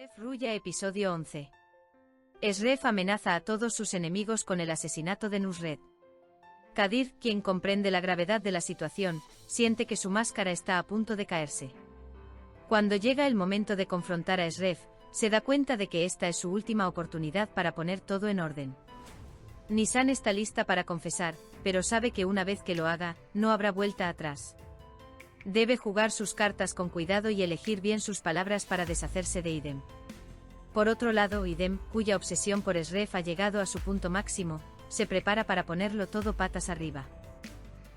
Esrev Ruya Episodio 11. Esrev amenaza a todos sus enemigos con el asesinato de Nusret. Kadir, quien comprende la gravedad de la situación, siente que su máscara está a punto de caerse. Cuando llega el momento de confrontar a Esrev, se da cuenta de que esta es su última oportunidad para poner todo en orden. Nisan está lista para confesar, pero sabe que una vez que lo haga, no habrá vuelta atrás. Debe jugar sus cartas con cuidado y elegir bien sus palabras para deshacerse de Idem. Por otro lado, Idem, cuya obsesión por Esrev ha llegado a su punto máximo, se prepara para ponerlo todo patas arriba.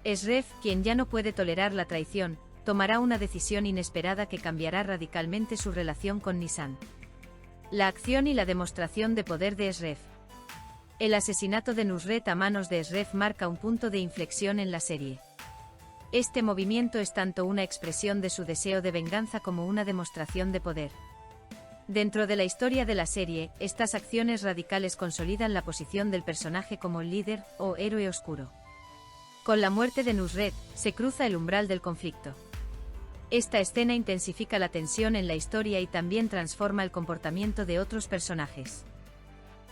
Esrev, quien ya no puede tolerar la traición, tomará una decisión inesperada que cambiará radicalmente su relación con Nisan. La acción y la demostración de poder de Esrev. El asesinato de Nusret a manos de Esrev marca un punto de inflexión en la serie. Este movimiento es tanto una expresión de su deseo de venganza como una demostración de poder. Dentro de la historia de la serie, estas acciones radicales consolidan la posición del personaje como líder o héroe oscuro. Con la muerte de Nusret, se cruza el umbral del conflicto. Esta escena intensifica la tensión en la historia y también transforma el comportamiento de otros personajes.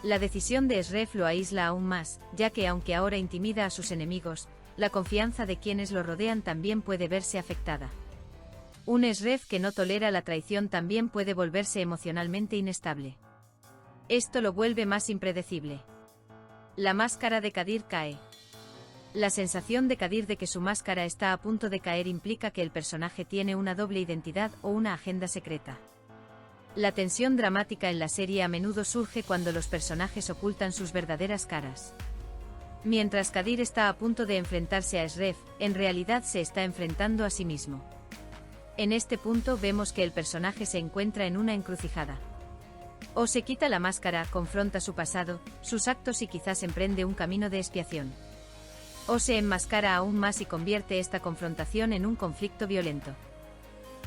La decisión de Esrev lo aísla aún más, ya que aunque ahora intimida a sus enemigos, la confianza de quienes lo rodean también puede verse afectada. Un Esrev que no tolera la traición también puede volverse emocionalmente inestable. Esto lo vuelve más impredecible. La máscara de Kadir cae. La sensación de Kadir de que su máscara está a punto de caer implica que el personaje tiene una doble identidad o una agenda secreta. La tensión dramática en la serie a menudo surge cuando los personajes ocultan sus verdaderas caras. Mientras Kadir está a punto de enfrentarse a Esrev, en realidad se está enfrentando a sí mismo. En este punto vemos que el personaje se encuentra en una encrucijada. O se quita la máscara, confronta su pasado, sus actos y quizás emprende un camino de expiación. O se enmascara aún más y convierte esta confrontación en un conflicto violento.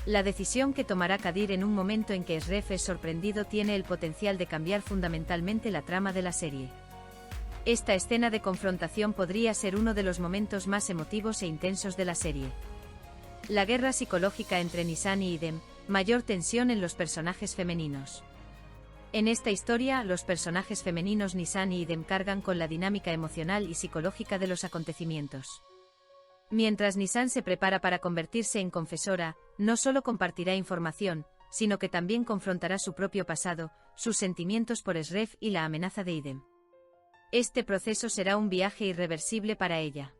La decisión que tomará Kadir en un momento en que Esrev es sorprendido tiene el potencial de cambiar fundamentalmente la trama de la serie. Esta escena de confrontación podría ser uno de los momentos más emotivos e intensos de la serie. La guerra psicológica entre Nisan y Idem, mayor tensión en los personajes femeninos. En esta historia, los personajes femeninos Nisan y Idem cargan con la dinámica emocional y psicológica de los acontecimientos. Mientras Nisan se prepara para convertirse en confesora, no solo compartirá información, sino que también confrontará su propio pasado, sus sentimientos por Esrev y la amenaza de Idem. Este proceso será un viaje irreversible para ella.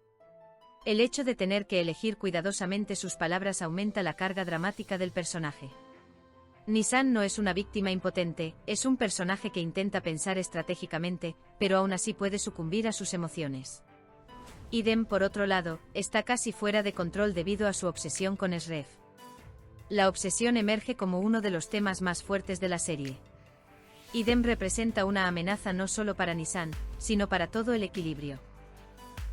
El hecho de tener que elegir cuidadosamente sus palabras aumenta la carga dramática del personaje. Nisan no es una víctima impotente, es un personaje que intenta pensar estratégicamente, pero aún así puede sucumbir a sus emociones. Idem, por otro lado, está casi fuera de control debido a su obsesión con Esrev. La obsesión emerge como uno de los temas más fuertes de la serie. Idem representa una amenaza no solo para Nisan, sino para todo el equilibrio.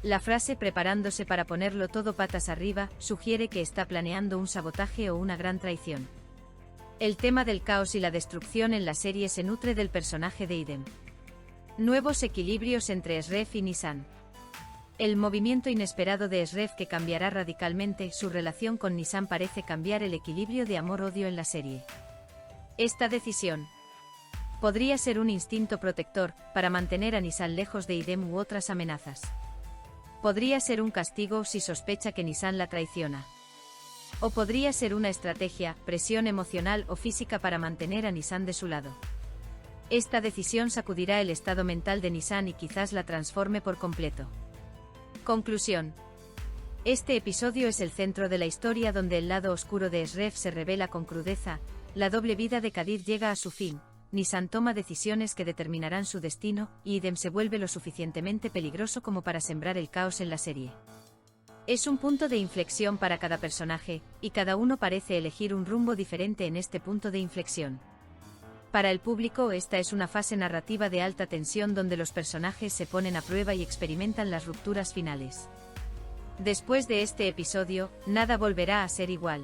La frase preparándose para ponerlo todo patas arriba sugiere que está planeando un sabotaje o una gran traición. El tema del caos y la destrucción en la serie se nutre del personaje de Idem. Nuevos equilibrios entre Esrev y Nisan. El movimiento inesperado de Esrev que cambiará radicalmente su relación con Nisan parece cambiar el equilibrio de amor-odio en la serie. Esta decisión podría ser un instinto protector, para mantener a Nisan lejos de Idem u otras amenazas. Podría ser un castigo si sospecha que Nisan la traiciona. O podría ser una estrategia, presión emocional o física para mantener a Nisan de su lado. Esta decisión sacudirá el estado mental de Nisan y quizás la transforme por completo. Conclusión. Este episodio es el centro de la historia donde el lado oscuro de Esrev se revela con crudeza, la doble vida de Kadir llega a su fin, Nisan toma decisiones que determinarán su destino, y Idem se vuelve lo suficientemente peligroso como para sembrar el caos en la serie. Es un punto de inflexión para cada personaje, y cada uno parece elegir un rumbo diferente en este punto de inflexión. Para el público esta es una fase narrativa de alta tensión donde los personajes se ponen a prueba y experimentan las rupturas finales. Después de este episodio, nada volverá a ser igual.